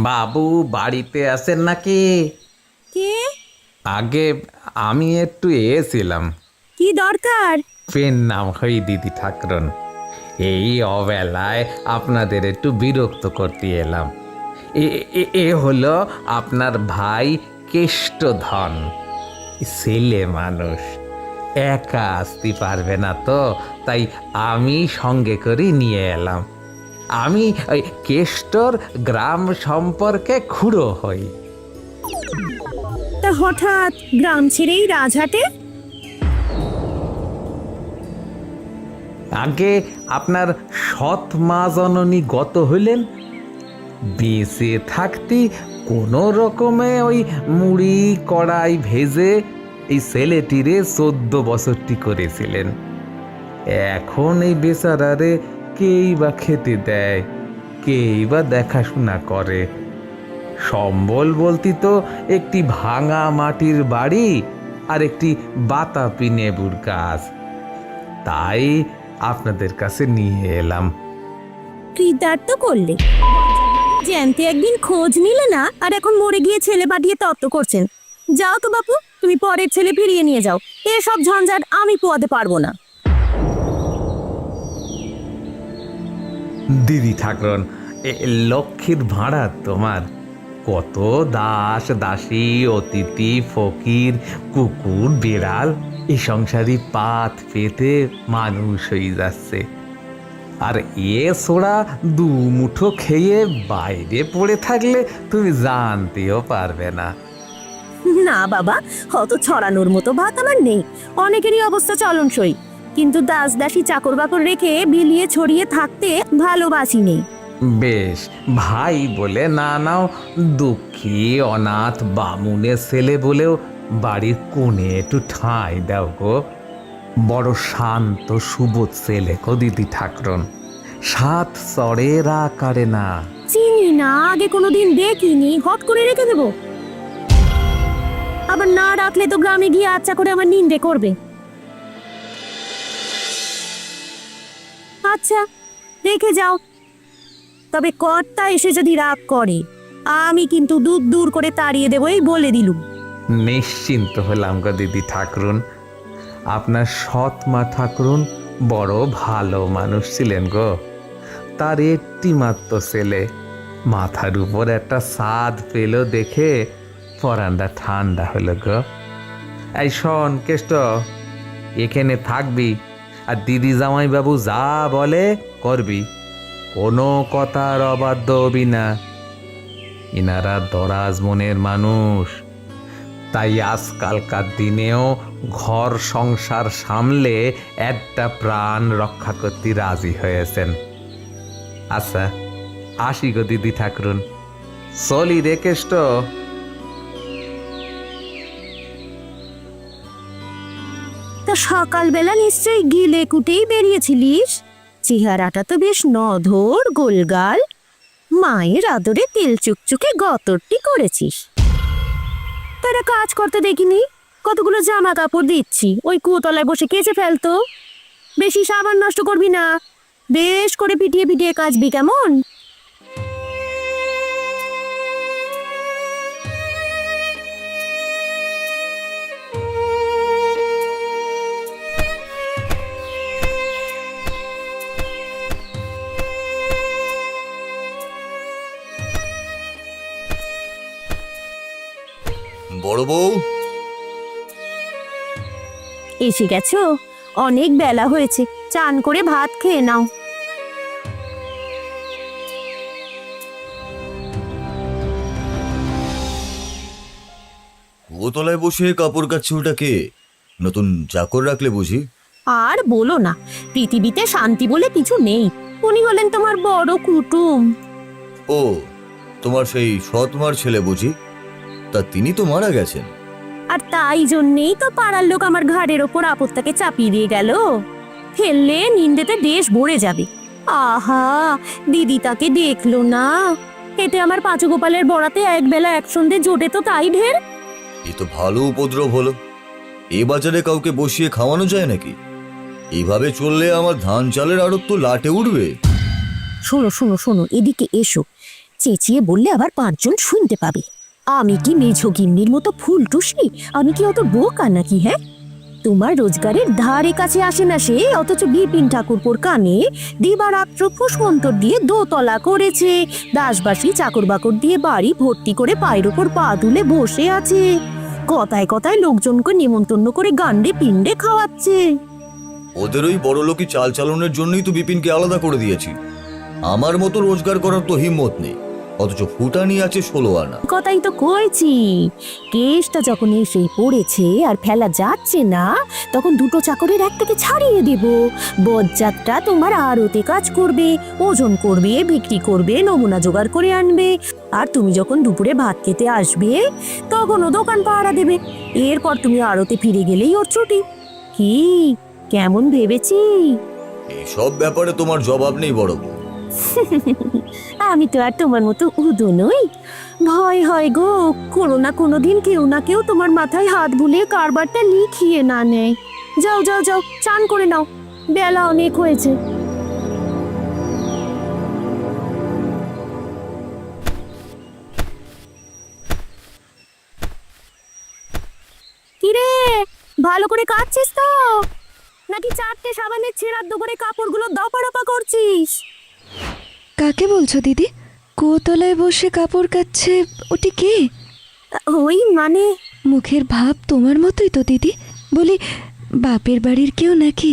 বাবু বাড়িতে আছেন নাকি? কে? আগে আমি একটু এসেছিলাম। কি দরকার? পেন নাম হই দিদি ঠাকরুন। এই অবেলায় আপনাদের একটু বিরক্ত করতে এলাম। এ এ- এ হলো আপনার ভাই কেষ্টধন। ছেলে মানুষ, একা আসতে পারবে না তো, তাই আমি সঙ্গে করে নিয়ে এলাম। আমি ওই কেষ্টর গ্রাম সম্পর্কে খুড়ো হই। তা হঠাৎ গ্রাম ছেড়েই রাজহাটে? আগে আপনার সৎ মা জননী গত হইলেন। বেঁচে থাকতে কোনো রকমে ওই মুড়ি কড়াই ভেজে এই ছেলেটিরে 14 বছরটি করেছিলেন। এখন এই বেচারারে কেই বা খেতে দেয়, কেই বা দেখাশোনা করে। সম্বল বলতে তো একটি ভাঙা মাটির বাড়ি আর একটি বাতাপি নেবুর গাছ। তাই আপনাদের কাছে নিয়ে এলাম। কৃতার্থ করলে। জ্যান্তে একদিন খোঁজ নিলে না, আর এখন মরে গিয়ে ছেলে পাঠিয়ে তত্ত্ব করছেন। যাও তো বাপু, তুমি পরের ছেলে ফিরিয়ে নিয়ে যাও। এসব ঝঞ্ঝাট আমি পোয়াতে পারবো না। দিদি ঠাকরুন, লক্ষ্মীর ভাড়া তোমার। কত দাস দাসী অতিথি ফকির কুকুর বেড়াল এই সংসারী পাত পেতে মানুষ হয়ে যাচ্ছে, আর এ ছোড়া দু মুঠো খেয়ে বাইরে পড়ে থাকলে তুমি জানতেও পারবে না। না বাবা, অত ছড়ানোর মতো ভাত আমার নেই। অনেকেরই অবস্থা চলনসই, কিন্তু দাস দাসী চাকর বাকর রেখে বিলিয়ে ছড়িয়ে থাকতে ভালোবাসি নেই। বেশ, ভাই বলে না নাও, দুঃখী অনাথ বামুনের ছেলে বলেও বাড়ির কোণে একটু ঠাঁই দাও গো। বড় শান্ত সুবোধ ছেলে গো দিদি ঠাকরুন, সাত চড়ের আকারে না। চিনি না, আগে কোনোদিন দেখিনি, হট করে রেখে দেবো। আবার না রাখলে তো গ্রামে গিয়ে আচ্ছা করে আমার নিন্দে করবে। আচ্ছা, রেখে যাও। তবে কর্তা এসে যদি রাগ করে, আমি কিন্তু দূর দূর করে তাড়িয়ে দেবো, এই বলে দিলুম। নিশ্চিন্ত হলাম গো দিদি ঠাকরুন। আপনার সৎ মা ঠাকরুন বড় ভালো মানুষ ছিলেন গো। তার একটি মাত্র ছেলে, মাথার উপর একটা ছাদ পেল দেখে পরানটা ঠান্ডা হলো গো। এই শোন কেষ্ট, এখানে থাকবি, আর দিদি জামাই বাবু যা বলে করবি, কোনো কথার অবাধ্য হবি না। ইনারা দরাজ মনের মানুষ, তাই আজকালকার দিনেও ঘর সংসার সামলে একটা প্রাণ রক্ষা করতে রাজি হয়েছেন। আচ্ছা, আসি গো দিদি ঠাকরুন, চলি রে কেষ্ট। তা সকালবেলা নিশ্চয়ই গিলে কুটেই বেরিয়েছিলিস? চেহারাটা তো বেশ নধর গোলগাল, মায়ের আদরে তেল চুকচুকে গতরটি করেছিস। তারা কাজ করতে দেখিনি? কতগুলো জামা কাপড় দিচ্ছি, ওই কুতলায় বসে কেচে ফেলতো। বেশি সাবান নষ্ট করবি না, বেশ করে পিটিয়ে পিটিয়ে কাচবি, কেমন? বড় বউ, এসে গেছো? অনেক বেলা হয়েছে, চান করে ভাত খেয়ে নাও। কুয়োতলায় বসে কাপড় কাচ্ছে ওটা কে? নতুন চাকর রাখলে বুঝি? আর বলো না, পৃথিবীতে শান্তি বলে কিছু নেই। উনি হলেন তোমার বড় কুটুম। ও, তোমার সেই সৎমার ছেলে বুঝি? তা তিনি তো মারা গেছেন। আর তাই জন্যেই তো পাড়ার লোক আমার ঘাড়ের ওপর আপদটাকে চাপিয়ে দিয়ে গেল। ফেললে নিন্দেতে দেশ ভরে যাবে। আহা, দিদি তাকে দেখলো না। এতে আমার পাঁচু গোপালের বড়াতে একবেলা এক সন্ধে জোটে তো তাই ঢের। এ তো ভালো উপদ্রব হলো। এ বাজারে কাউকে বসিয়ে খাওয়ানো যায় নাকি? এইভাবে চললে আমার ধান চালের আড়ত তো লাটে উঠবে। শোনো শোনো শোনো, এদিকে এসো। চেঁচিয়ে বললে আবার 5 জন শুনতে পাবে। আমি কি মেঝো গিন্নির মতো ফুল টুসি? আমি কি অত বোকা নাকি? হ্যাঁ, তোমার রোজগারের ধারে কাছে আসে না সে, অথচ বিপিন ঠাকুরপোর কানে দিবারাত্র ফুসমন্তর দিয়ে দোতলা করেছে, দাসবাসী চাকর বাকর দিয়ে বাড়ি ভর্তি করে পায়ের ওপর পা তুলে বসে আছে, কথায় কথায় লোকজনকে নিমন্ত্রণ করে গান্ডে পিণ্ডে খাওয়াচ্ছে। ওদের ওই বড়লোকি চাল চালনের জন্যই তো বিপিনকে আলাদা করে দিয়েছি। আমার মতো রোজগার করার তো হিম্মত নেই, অথচ ফুটানি আছে 16 আনা। কথাই তো কইছি, কেসটা যখন এসে পড়েছে আর ফেলা যাচ্ছে না, তখন 2টো চাকরের একটাকে ছাড়িয়ে দেব। বজ্জাতটা তোমার আড়তে কাজ করবে, ওজন করবে, বিক্রি করবে, নমুনা জোগাড় করে আনবে, আর তুমি যখন দুপুরে ভাত খেতে আসবে তখন ও দোকান পাহারা দেবে। এরপর তুমি আড়তে ফিরে গেলেই ওর ছুটি। কি কেমন ভেবেছি? এইসব ব্যাপারে তোমার জবাব নেই বড় বউ। আমি তো আর তোমার মতো উদো নই। ভয় হয় গো, কোনো না কোনো দিন কেউ না কেউ তোমার মাথায় হাত বুলিয়ে কারবারটা লিখিয়ে না নেয়। যাও যাও যাও, চান করে নাও, বেলা অনেক হয়েছে। কিরে, ভালো করে কাটছিস তো, নাকি 4টে সাবানের ছেঁড়ার দোকানে কাপড়গুলো দপারপা করছিস? কাকে বলছো দিদি? কুয়োতলায় বসে কাপড় কাচ্ছে, ওটি কে? ওই মানে মুখের ভাব তোমার মতোই তো দিদি। বলি, বাপের বাড়ির কেউ নাকি?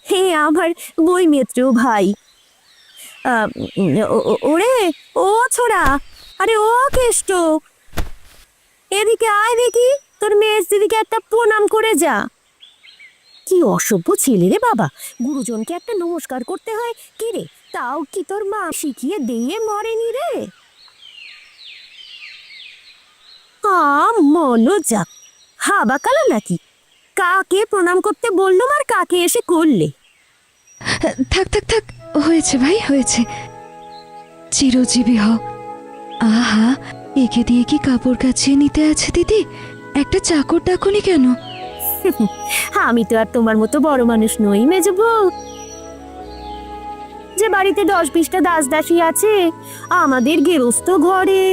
হে, আমার বই মিত্র ভাই। ওরে ও ছোড়া, আরে ও কেষ্ট, এদিকে আয় দেখি, তোর মেয়ের দিদিকে একটা প্রণাম করে যা। কি অসভ্য ছেলে রে বাবা, গুরুজনকে একটা নমস্কার করতে হয়। কি রে, তাও কি তোর মা শিখিয়ে দিয়ে মরেনি রে? মনো যাক, হাবা কালা নাকি? কাকে প্রণাম করতে বললুম আর কাকে এসে করলে? থাক থাক থাক, হয়েছে ভাই হয়েছে। চিরজীবী হও। আহা, একে দিয়ে কি কাপড় কাচিয়ে নিতে আছে দিদি? একটা চাকর ডাকুনি কেন? আমি তো আর তোমার মতো বড় মানুষ নই মেজো বউ, যে বাড়িতে 10-20টা দাস দাসী আছে। আমাদের গেরস্ত ঘরে।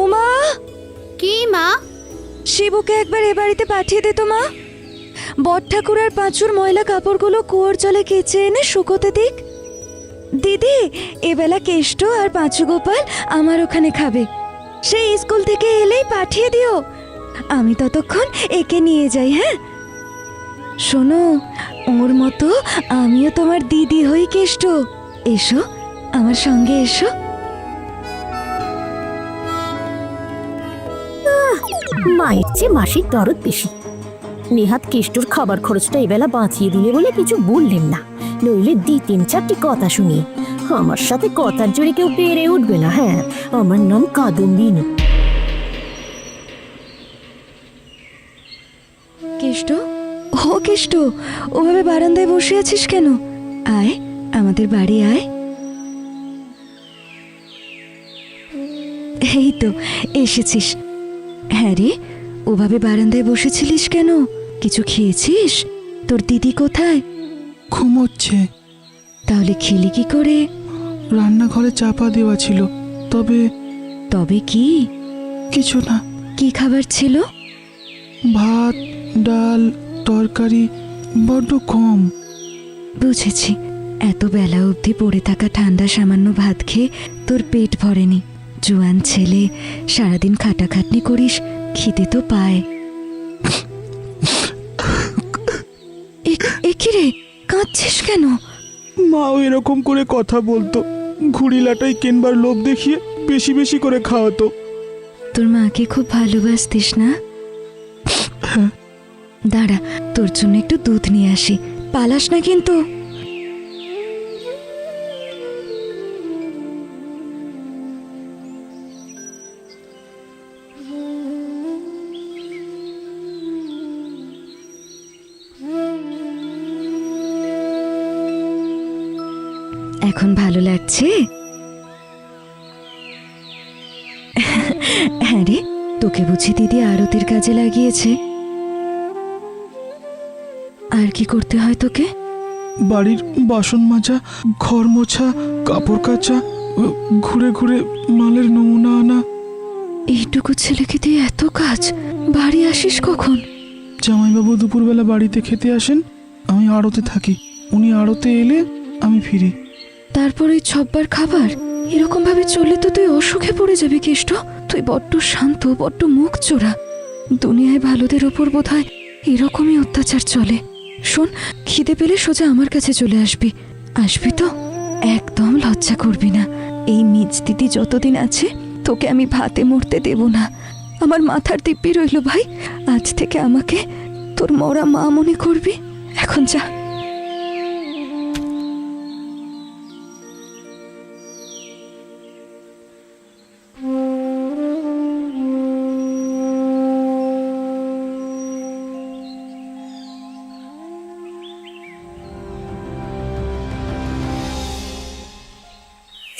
ওমা, কি মা? শিবুকে একবার এ বাড়িতে পাঠিয়ে দে তো মা। বট ঠাকুর আর পাঁচুর ময়লা কাপড়গুলো কুয়োর জলে কেচে এনে শুকোতে দিক। দিদি, এবেলা কেষ্ট আর পাঁচু গোপাল আমার ওখানে খাবে। সেই স্কুল থেকে এলেই পাঠিয়ে দিও, আমি ততক্ষণ একে নিয়ে যাই। হ্যাঁ শোনো, ওর মতো আমিও তোমার দিদি হই কেষ্ট। এসো আমার সঙ্গে এসো। মায়ের চেয়ে মাসির দরদ বেশি। নেহাত কেষ্টর খাবার খরচটা এবেলা বাঁচিয়ে দিলে বলে কিছু বললেন না, নইলে 2-3-4টি কথা শুনিয়ে আমার সাথে কথার জোরে কেউ পেরে উঠবে না। হ্যাঁ, আমার নাম কাদম্বিনী। কেষ্ট, ও কেষ্ট, ওভাবে বারান্দায় বসে আছিস কেন? আয়, আমাদের বাড়ি আয়। এই তো এসেছিস। হ্যাঁ রে, ওভাবে বারান্দায় বসেছিলিস কেন? কিছু খেয়েছিস? তোর দিদি কোথায়? ঘুমোচ্ছে। তাহলে খেলি কি করে? রান্নাঘরে চাপা দেওয়া ছিল। তবে তবে কি? কিছু না। কি খাবার ছিল? ভাত, ডাল, তরকারি বড্ড কম। বুঝেছি, এত বেলা অবধি পড়ে থাকা ঠান্ডা সামান্য ভাত খেয়ে তোর পেট ভরেনি। জোয়ান ছেলে, সারাদিন খাটাখাটনি করিস, খিদে তো পায়। একি রে, কাঁদছিস কেন? মাও এরকম করে কথা বলতো, ঘুড়ি লাটাই কেনবার লোভ দেখিয়ে বেশি বেশি করে খাওয়াতো। তোর মাকে খুব ভালোবাসতিস না? দাঁড়া, তোর জন্য একটু দুধ নিয়ে আসি, পালাস না কিন্তু। এখন ভালো লাগছে? হ্যাঁ রে, তোকে বুঝি দিদি আরতির কাজে লাগিয়েছে? আর কি করতে হয় তোকে? বাড়ির বাসন মাজা, ঘর মোছা, কাপড় কাচা, ঘুরে ঘুরে মালের নমুনা আনা। এইটুকু ছেলেকে দিয়ে এত কাজ, বাড়ি আসিস কখন? জামাইবাবু দুপুরবেলা বাড়িতে খেতে আসেন, আমি আড়তে থাকি। উনি আড়তে এলে আমি ফিরি। তারপর ওই ছব্বার খাবার। এরকম ভাবে চললে তো তুই অসুখে পড়ে যাবি কেষ্ট। তুই বড্ড শান্ত, বড্ড মুখ চোরা। দুনিয়ায় ভালোদের ওপর বোধহয় এরকমই অত্যাচার চলে। শোন, খিদে পেলে সোজা আমার কাছে চলে আসবি। আসবি তো? একদম লজ্জা করবি না। এই মিজ দিদি যতদিন আছে তোকে আমি ভাতে মরতে দেব না। আমার মাথার দিব্যি রইল ভাই, আজ থেকে আমাকে তোর মরা মা মনে করবি। এখন যা।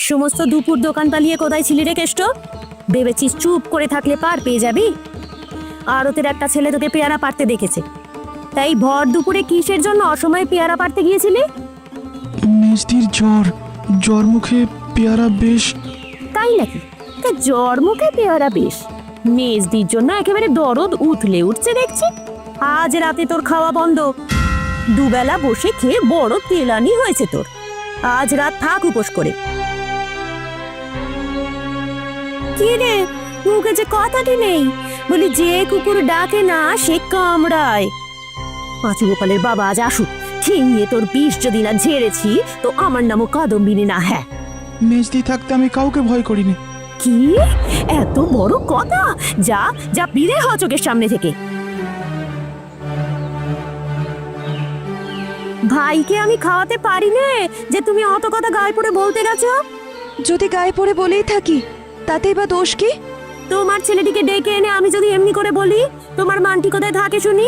সমস্ত দুপুর দোকান পালিয়ে কোথায় ছিলি রে কেষ্ট? ভেবেছিস চুপ করে থাকলে পার পেয়ে যাবি? আড়তের একটা ছেলে তোকে পেয়ারা পাড়তে দেখেছে, তাই ভর দুপুরে কিসের জন্য অসময়ে পেয়ারা পাড়তে গিয়েছিলি? মেজদির জ্বর, জ্বর মুখে পেয়ারা বেশ। তাই নাকি? তা জ্বর মুখে পেয়ারা বেশ। মেজদির জন্য একেবারে দরদ উঠলে উঠছে দেখছি। আজ রাতে তোর খাওয়া বন্ধ। দুবেলা বসে খেয়ে বড় তেলানি হয়েছে তোর। আজ রাত থাক উপোস করে। কি রে, মুখে যে কথাটি নেই? বলি, যে কুকুর ডাকে না সে কামড়ায়। পাঁচু গোপালের বাবা আজ আসুক, ঠেঙিয়ে তোর বিষ যদি না ঝেড়েছি তো আমার নামও কাদম্বিনী না। হ্যাঁ, মেজদি থাকতে আমি কাউকে ভয় করিনি। কি এত বড় কথা? যা যা, বিরে হ চোখের সামনে থেকে। ভাইকে আমি খাওয়াতে পারি নে যে তুমি অত কথা গায়ে পড়ে বলতে গেছো? যদি গায়ে পড়ে বলেই থাকি তাতেই বা দোষ কি? তোমার ছেলেটিকে ডেকে এনে আমি যদি এমনি করে বলি, তোমার মানটি কোথায় থাকে শুনি?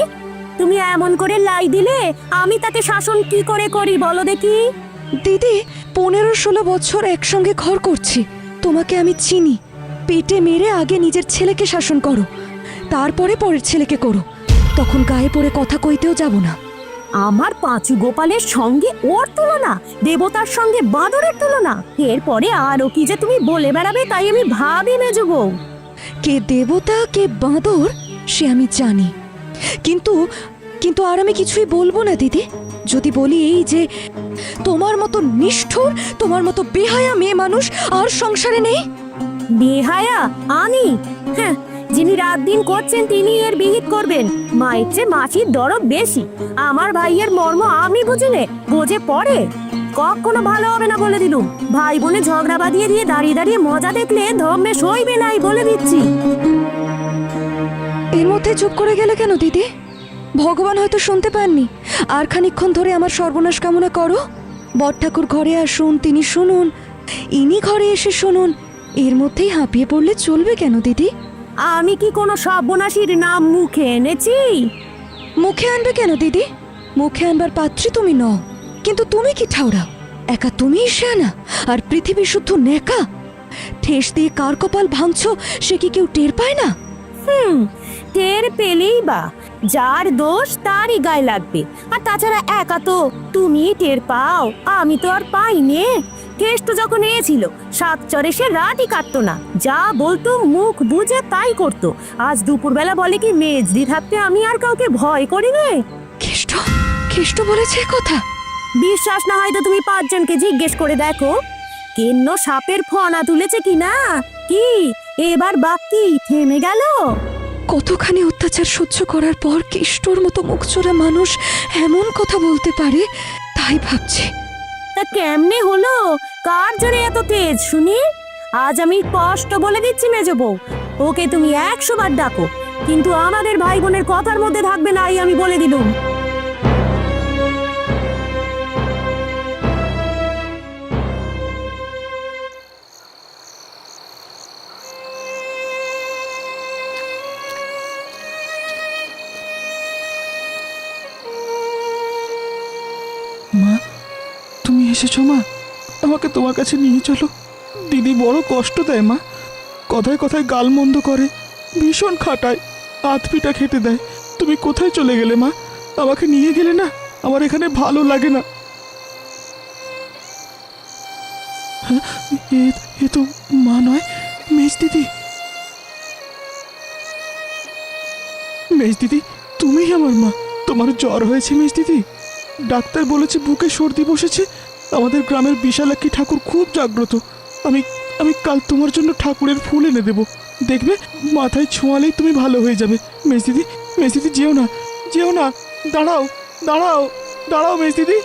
তুমি এমন করে লাই দিলে আমি তাকে শাসন কি করে করি বলো দেখি? দিদি, 15-16 বছর একসঙ্গে ঘর করছি। তোমাকে আমি চিনি। পেটে মেরে আগে নিজের ছেলেকে শাসন করো, তারপরে পরের ছেলেকে করো। তখন গায়ে পড়ে কথা কইতেও যাব না। আমার পাঁচু গোপালের সঙ্গে ওর তুলনা, দেবতার সঙ্গে বাঁদরের তুলনা। এরপরে আরো কি যে তুমি বলে বেড়াবে তাই আমি ভাবি মেজো বউ। কে দেবতা কে বাঁদর সে আমি জানি, কিন্তু কিন্তু আর আমি কিছুই বলবো না দিদি। যদি বলি এই যে তোমার মতো নিষ্ঠুর, তোমার মতো বেহায়া মেয়ে মানুষ আর সংসারে নেই। বেহায়া আমি? হ্যাঁ, যিনি রাত দিন করছেন তিনি এর বিহিত করবেন। মায়ের চেয়ে মাছির দরদ বেশি। আমার ভাইয়ের মর্ম আমি বুঝিলে, বোঝে পড়ে। কখনো ভালো হবে না বলে দিলুম। ভাই বোনে ঝগড়া বাঁধিয়ে দিয়ে দাঁড়িয়ে দাঁড়িয়ে মজা দেখলে ধর্মে সইবে নাই বলে দিচ্ছি। এর মধ্যে চুপ করে গেলে কেন দিদি? ভগবান হয়তো শুনতে পাননি। আর খানিকক্ষণ ধরে আমার সর্বনাশ কামনা করো। বড় ঠাকুর ঘরে আসুন, তিনি শুনুন। ইনি ঘরে এসে শুনুন। এর মধ্যেই হাঁপিয়ে পড়লে চলবে কেন দিদি? আমি কি কোনো সর্বনাশীর নাম মুখে এনেছি? মুখে আনবে কেন দিদি? মুখে আনবার পাত্রী তুমি নও, কিন্তু তুমি কি ঠাউরাও? একা তুমিই সেনা, আর পৃথিবী শুদ্ধ নেকা। ঠেস দিয়ে কার কপাল ভাঙছো সে কি কেউ টের পায় না? টের পেলেই বা যার দোষ তারই গায়ে লাগবে। আর তাছাড়া একা তো তুমি টের পাও, আমি তো আর পাই নে। কেষ্ট যখন এসেছিল সাত চরে সে রাতই কাটতো না, যা বলতো মুখ বুঝে তাই করতো। আজ দুপুরবেলা বলে কি মেজদি থাকতে আমি আর কাউকে ভয় করি নে। কেষ্ট কেষ্ট বলেছে কথা? বিশ্বাস না হয় তো তুমি 5 জনকে জিজ্ঞেস করে দেখো, কেন্ন সাপের ফনা তুলেছে কিনা। কি এবার বাকি থেমে গেল? কতখানি অত্যাচার সহ্য করার পর কেষ্টর মতো মুখচোরা মানুষ এমন কথা বলতে পারে তাই ভাবছি। তা কেমনে হলো? কার জোরে এত তেজ শুনি? আজ আমি স্পষ্ট বলে দিচ্ছি মেজো বউ, ওকে তুমি 100 বার ডাকো, কিন্তু আমাদের ভাই বোনের কথার মধ্যে থাকবে না, আমি বলে দিলুম। মা, তুমি এসেছো? মা, আমাকে তোমার কাছে নিয়ে চলো। দিদি বড় কষ্ট দেয় মা, কথায় কথায় গাল মন্দ করে, ভীষণ খাটায়, হাত পিঠা খেতে দেয়। তুমি কোথায় চলে গেলে মা? আমাকে নিয়ে গেলে না, আমার এখানে ভালো লাগে না। হ্যাঁ, এ তো মা নয়, মেজ দিদি। মেজ দিদি, তুমি আমার মা। তোমার জ্বর হয়েছে মেজ দিদি? ডাক্তার বলেছে বুকে সর্দি বসেছে। আমাদের গ্রামের বিশালাক্ষী ঠাকুর খুব জাগ্রত। আমি আমি কাল তোমার জন্য ঠাকুরের ফুল এনে দেবো। দেখবে মাথায় ছোঁয়ালেই তুমি ভালো হয়ে যাবে। মেজ দিদি, মেজ দিদি, যেও না, যেও না। দাঁড়াও, দাঁড়াও, দাঁড়াও মেজ দিদি।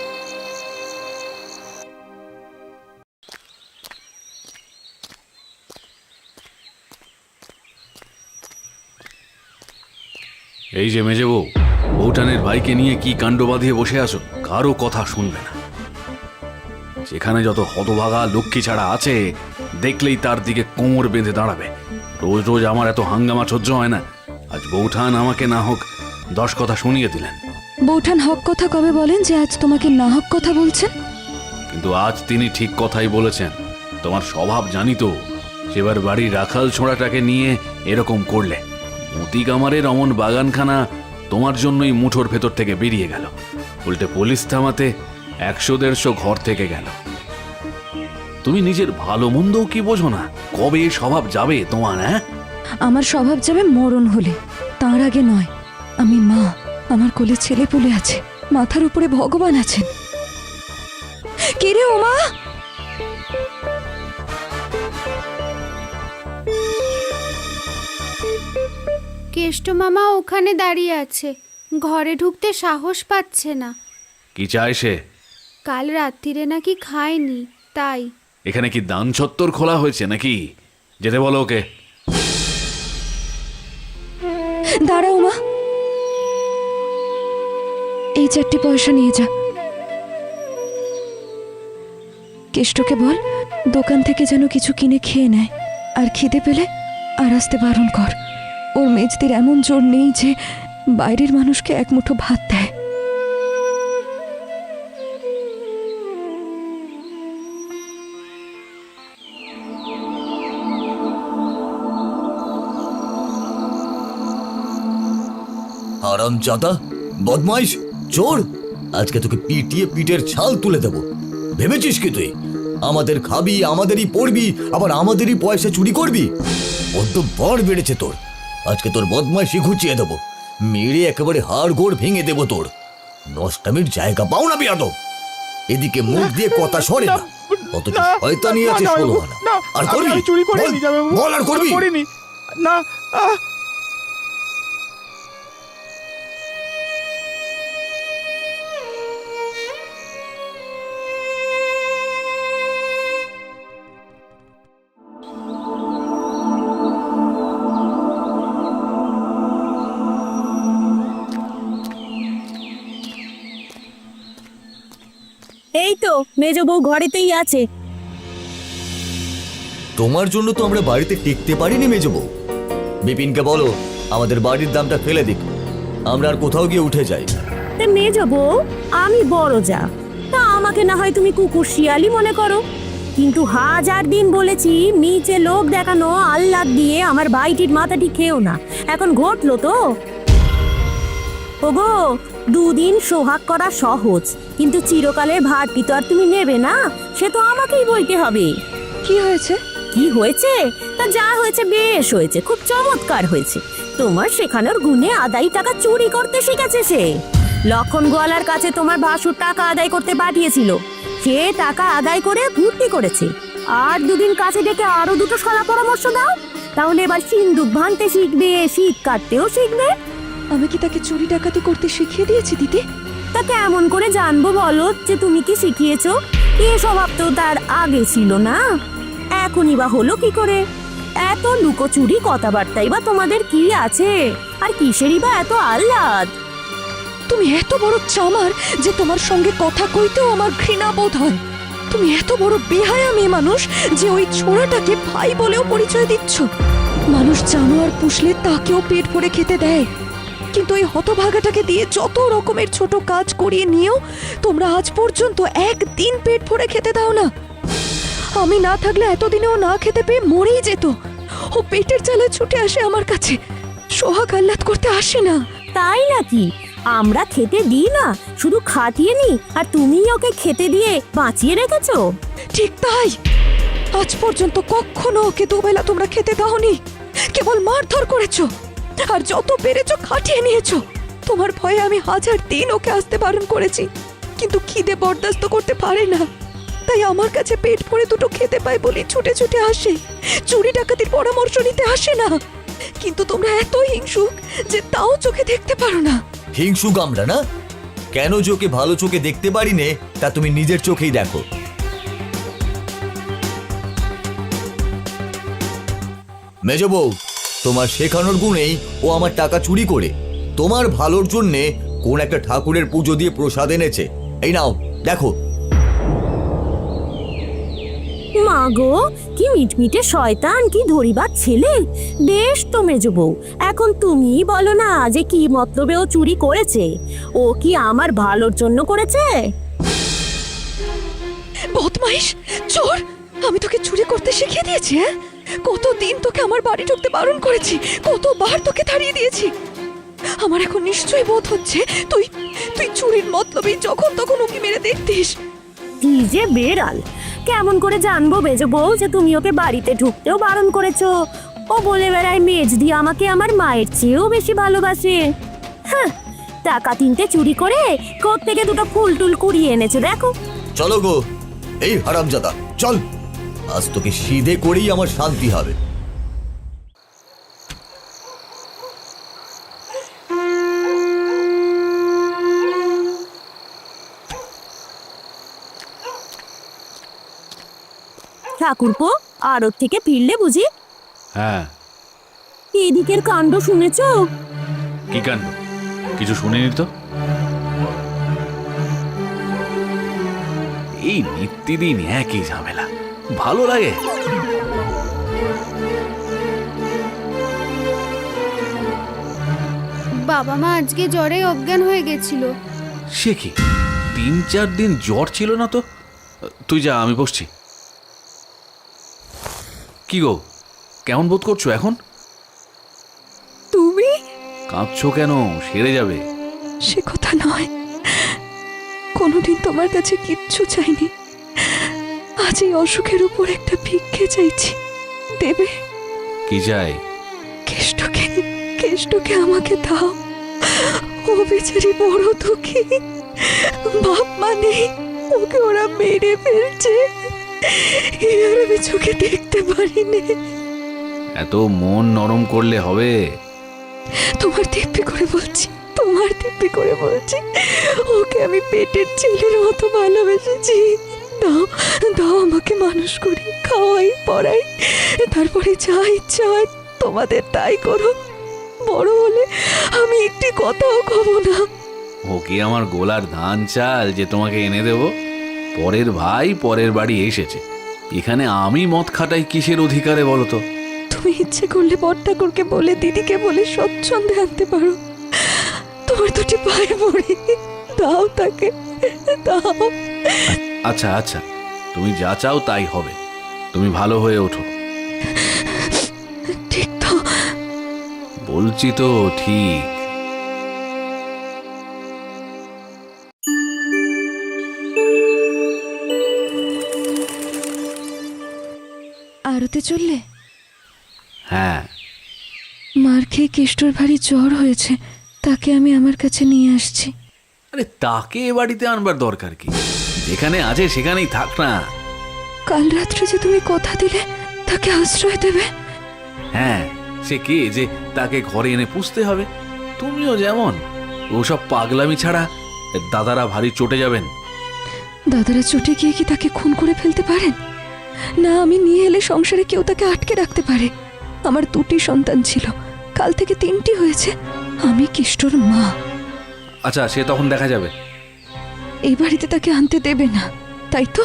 এই যে মেজে বউ, বউটানের ভাইকে নিয়ে কি কাণ্ড বাঁধিয়ে বসে আছো? কারো কথা শুনবে না। যেখানে যত হতভাগা লক্ষ্মী ছাড়া আছে, দেখলেই তার দিকে কোমর বেঁধে দাঁড়াবে। রোজ রোজ আমার এত হাঙ্গামা সহ্য হয় না। আজ বউঠান আমাকে না হোক 10 কথা শুনিয়ে দিলেন, বৌঠান হক কথা কবে বলেন যে আজ তোমাকে না হক কথা বলছেন? কিন্তু আজ তিনি ঠিক কথাই বলেছেন। তোমার স্বভাব জানি তো, সেবার বাড়ির রাখাল ছোঁড়াটাকে নিয়ে এরকম করলে। মতি কামারের অমন বাগানখানা তোমার জন্যই মুঠোর ভেতর থেকে বেরিয়ে গেল। উল্টে পুলিশ থামাতে 100-150 ঘর থেকে গেল। তুমি নিজের ভালো মন্দও কি বোঝো না? কবে এ স্বভাব যাবে তোমার? হ্যাঁ, আমার স্বভাব যাবে মরণ হলে, তার আগে নয়। আমি মা, আমার কোলে ছেলে পুলে আছে, মাথার উপরে ভগবান আছেন। কে রে ওমা? কেষ্ট মামা ওখানে দাঁড়িয়ে আছে, ঘরে ঢুকতে সাহস পাচ্ছে না। কি চায় সে? কাল রাত্রিরে নাকি খায়নি, তাই। এখানে কি দান চত্বর খোলা হয়েছে নাকি? যেতে বলো ওকে। দাঁড়াও মা, এই 4টি পয়সা নিয়ে যা। কেষ্টকে বল দোকান থেকে যেন কিছু কিনে খেয়ে নেয়, আর খিদে পেলে আর আসতে বারণ কর। ওর মেজদির এমন জোর নেই যে বাইরের মানুষকে এক মুঠো ভাত দেয়। হারামজাদা, বদমাইশ, চোর! আজকে তোকে পিটিয়ে পিঠের ছাল তুলে দেব। ভেবেছিস কি তুই আমাদের খাবি, আমাদেরই পড়বি, আবার আমাদেরই পয়সা চুরি করবি? বড্ড বড় বেড়েছে তোর। আজকে তোর বদমাইশি ঘুচিয়ে দেবো, মেরে একেবারে হাড় গোড় ভেঙে দেবো তোর। নষ্টামির জায়গা পাও না বেয়াদব। এদিকে মুখ দিয়ে কথা সরে না, অথচ শয়তানি আছে 16 আনা। আর করবি? চুরি করে বল, নি যাবে বল আর করবি? করিনি না। এই তো মেজ বউ ঘরেতেই আছে। তোমার জন্য তো আমরা বাড়িতে টিকতে পারিনি মেজো বউ। বিপিনকে বলো আমাদের বাড়ির দামটা ফেলে দিক, আমরা আর কোথাও গিয়ে উঠে যাই। তা মেজ বউ, আমি বড় যা, তা আমাকে না হয় তুমি কুকুর শিয়ালি মনে করো, কিন্তু 1000 দিন বলেছি নিচে লোক দেখানো আহ্লাদ দিয়ে আমার ভাইটির মাথাটি খেও না। এখন ঘটলো তো। ওগো, 2 দিন সোহাগ করা সহজ, কিন্তু চিরকালের ভারটি তো আর তুমি নেবে না, সে তো আমাকেই বইতে হবে। কি হয়েছে? কি হয়েছে? তা যা হয়েছে বেশ হয়েছে, খুব চমৎকার হয়েছে। তোমার শেখানোর গুণে আদায় টাকা চুরি করতে শিখেছে সে। লক্ষণ গোয়ালার কাছে তোমার ভাসুর টাকা আদায় করতে পাঠিয়েছিল, সে টাকা আদায় করে ভর্তি করেছে। আর 2 দিন কাছে ডেকে আরো 2টো সলা পরামর্শ দাও, তাহলে এবার সিন্দুক ভাঙতে শিখবে, শীত কাটতেও শিখবে। আমি কি তাকে চুরি ডাকাতি করতে শিখিয়ে দিয়েছি দিদি? তা কেমন করে জানবো বলো যে তুমি কি শিখিয়েছো? এ স্বভাব তো তার আগে ছিল না, এখনই বা হলো কি করে? এত লুকোচুরি কথাবার্তাই বা তোমাদের কি আছে, আর কিসেরই বা এত আহ্লাদ? তুমি এত বড় চামার যে তোমার সঙ্গে কথা কইতেও আমার ঘৃণা বোধ হয়। তুমি এত বড় বেহায়া মেয়ে মানুষ যে ওই ছোড়াটাকে ভাই বলেও পরিচয় দিচ্ছ। মানুষ জানোয়ার পুষলে তাকেও পেট ভরে খেতে দেয়, কিন্তু ওই হতভাগাটাকে দিয়ে যত রকমের ছোট কাজ করিয়ে নিয়েও তোমরা আজ পর্যন্ত একদিন পেট ভরে খেতে দাও না। আমি না থাকলে এতদিনেও না খেতে পেয়ে মরেই যেত। ও পেটের জ্বালায় ছুটে আসে আমার কাছে, সোহাগ আহ্লাদ করতে আসে না। তাই নাকি? আমরা খেতে দিই না, শুধু খাটিয়ে নি, আর তুমি ওকে খেতে দিয়ে বাঁচিয়ে রেখেছো। ঠিক তাই, আজ পর্যন্ত কখনো ওকে দুবেলা তোমরা খেতে দাওনি, কেবল মারধর করেছো আর যত পেরেছো খাটিয়ে নিয়েছো। তোমার ভয়ে আমি 1000 দিন ওকে আসতে বারণ করেছি, কিন্তু খিদে বরদাস্ত করতে পারে না। তাই আমার কাছে পেট ভরে দুটো খেতে পায় বলে ছুটে ছুটে আসে, চুরি ডাকাতির পরামর্শ নিতে আসে না। কিন্তু তোমরা এত হিংসুক যে তাও চোখে দেখতে পারো না। হিংসুক আমরা না? কেন যে ওকে ভালো চোখে দেখতে পারি নে তা তুমি নিজের চোখেই দেখো। মেজ বউ, তোমার শেখানোর গুণেই ও আমার টাকা চুরি করে তোমার ভালোর জন্যে কোন একটা ঠাকুরের পুজো দিয়ে প্রসাদ এনেছে। এই নাও দেখো। মা গো, কি মিটমিটে শয়তান, কি ধরিবার ছেলে। বেশ তো মেজ বউ, এখন তুমি বলো না যে কি মতলবে ও চুরি করেছে। ও কি আমার ভালোর জন্য করেছে? বদমাইশ, চোর! আমি তোকে চুরি করতে শিখিয়ে দিয়েছি? হ্যাঁ, কতদিন তোকে আমার বাড়ি ঢুকতে বারণ করেছি, কতবার তোকে তাড়িয়ে দিয়েছি। আমার এখন নিশ্চয়ই বোধ হচ্ছে তুই তুই চুরির মতলবে যখন তখন ওকে মেরে দেখতিস। কি যে বেড়াল, কেমন করে জানবো মেজ বউ যে তুমি ওকে বাড়িতে ঢুকতেও বারণ করেছো? ও বলে বেড়ায় মেজদি আমাকে আমার মায়ের চেয়েও বেশি ভালোবাসে। হ্যাঁ, টাকা 3টে চুরি করে কোত্থেকে দুটো ফুল টুল কুড়িয়ে এনেছে দেখো। চলো গো, এই হারামজাদা চল, আজ তোকে সিধে করেই আমার শান্তি হবে। ঠাকুরপো, আড়ত থেকে ফিরলে বুঝি? হ্যাঁ। এদিকের কাণ্ড শুনেছো? কি কাণ্ড? কিছু শুনিনি তো। এই নিত্যদিন একই ঝামেলা, ভালো লাগে? বাবা মা আজকে জ্বরে অজ্ঞান হয়ে গেছিল। সে কি, 3-4 দিন জ্বর ছিল না তো? তুই যা, আমি বসছি। কি গো, কেমন বোধ করছো এখন? তুমি কাঁদছো কেন? সেরে যাবে। সে কথা নয়, কোনোদিন তোমার কাছে কিচ্ছু চাইনি, আজ এই অসুখের উপর একটা ভিক্ষে চাইছি, দেবে? কি চাই? কেষ্টকে কেষ্টকে আমাকে দাও। ও বেচারি বড় দুঃখী, বাপ মা নেই, ওকে ওরা মেরে ফেলছে, আর আমি চোখে দেখতে পারিনি। এত মন নরম করলে হবে? তোমার দিব্যি করে বলছি, তোমার দিব্যি করে বলছি, ওকে আমি পেটের ছেলের মতো ভালোবেসেছি। দাও দাও, আমাকে মানুষ করি, খাওয়াই পড়াই, তারপরে যা ইচ্ছা হয় তোমাদের তাই করো। বড় হলে আমি একটি কথাও কব না। ও কি আমার গোলার ধান চাল যে তোমাকে এনে দেব? পরের ভাই পরের বাড়ি এসেছে, এখানে আমি মদ খাটাই কিসের অধিকারে বলো তো? তুমি ইচ্ছে করলে বড় ঠাকুরকে বলে, দিদিকে বলে স্বচ্ছন্দে আনতে পারো। তোমার দুটি পায়ে পড়ি, দাও তাকে, দাও। আচ্ছা আচ্ছা, তুমি যা চাও তাই হবে, তুমি ভালো হয়ে ওঠো। ঠিক তো বলছি তো, ঠিক। আরতে চললে? হ্যাঁ। মার খেয়ে কেষ্টর ভারী জ্বর হয়েছে, তাকে আমি আমার কাছে নিয়ে আসছি। আরে তাকে এ বাড়িতে আনবার দরকার কি? যেখানে আছে সেখানেই থাক না। কাল রাত্রে যে তুমি কথা দিলে তাকে আশ্রয় দেবে। হ্যাঁ, সে কে যে তাকে ঘরে এনে পুষতে হবে? তুমিও যেমন। ওসব পাগলামি ছাড়া দাদারা ভারী চটে যাবেন। দাদারা চটে গিয়ে কি তাকে খুন করে ফেলতে পারেন? না, আমি নিয়ে এলে সংসারে কেউ তাকে আটকে রাখতে পারে। আমার 2টি সন্তান ছিল, কাল থেকে 3টি হয়েছে। আমি কেষ্টর মা। আচ্ছা, সে তখন দেখা যাবে। এই বাড়িতে তাকে আনতে দেবে না, তাই তো?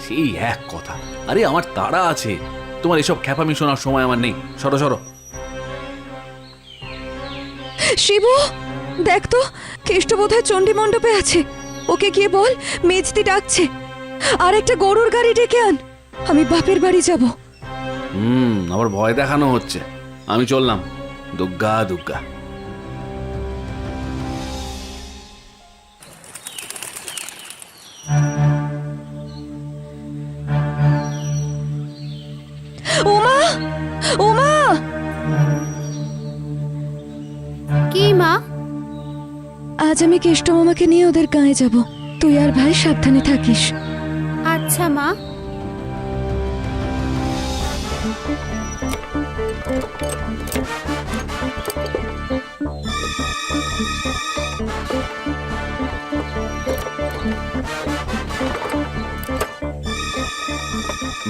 সেই এক কথা। আরে আমার তাড়া আছে, তোমার এসব খ্যাপামি শোনার সময় আমার নেই। সরো সরো। শিবু, দেখ তো, কেষ্ট বোধহয় চণ্ডী মণ্ডপে আছে। ওকে গিয়ে বল মেজদি ডাকছে, আর একটা গরুর গাড়ি ডেকে আন, আমি বাপের বাড়ি যাব। আবার ভয় দেখানো হচ্ছে। আমি চললাম। দুগ্গা দুগ্গা। ওমা! কি মা? আজ আমি কেষ্ট মামাকে নিয়ে ওদের গাঁয়ে যাব। তুই আর ভাই সাবধানে থাকিস। আচ্ছা মা।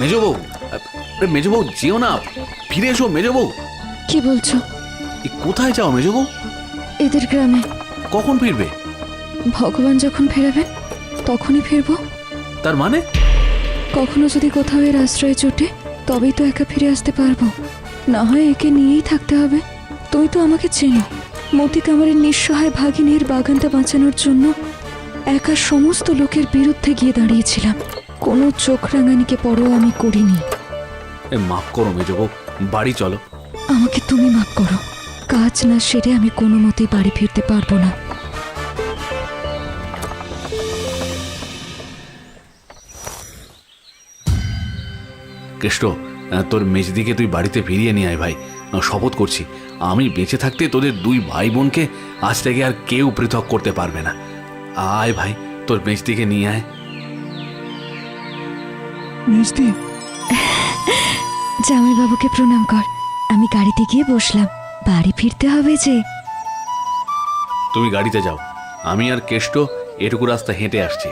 মেজবউ, আরে মেজবউ যেও না, ফিরে এসো মেজবউ। কি বলছো? কোথায় যাও মেজবউ? এদের গ্রামে। কখন ফিরবে? ভগবান যখন ফেরাবেন তখনই ফিরবো। তার মানে? কখনো যদি কোথাও এর আশ্রয় জোটে তবেই তো একা ফিরে আসতে পারবো, না হয় একে নিয়েই থাকতে হবে। তুমি তো আমাকে চেনো, মতি কামারের নিঃসহায় ভাগিনীর বাগানটা বাঁচানোর জন্য একা সমস্ত লোকের বিরুদ্ধে গিয়ে দাঁড়িয়েছিলাম। কোনো চোখ রাঙানিকে পরও আমি করিনি। মাফ করো মেজবউ, বাড়ি চলো। আমাকে তুমি মাফ করো, কাজ না সেরে আমি কোনো মতেই বাড়ি ফিরতে পারবো না। কেষ্ট, তোর মেজদিকে তুই বাড়িতে ফিরিয়ে নিয়ে আয় ভাই। শপথ করছি, আমি বেঁচে থাকতে তোদের দুই ভাই বোনকে আজ থেকে আর কেউ পৃথক করতে পারবে না। আয় ভাই, তোর মেজদিকে নিয়ে আয়। মেজদি, জামাইবাবুকে প্রণাম কর। আমি গাড়িতে গিয়ে বসলাম, বাড়ি ফিরতে হবে যে। তুমি গাড়িতে যাও, আমি আর কেষ্ট এটুকু রাস্তা হেঁটে আসছি।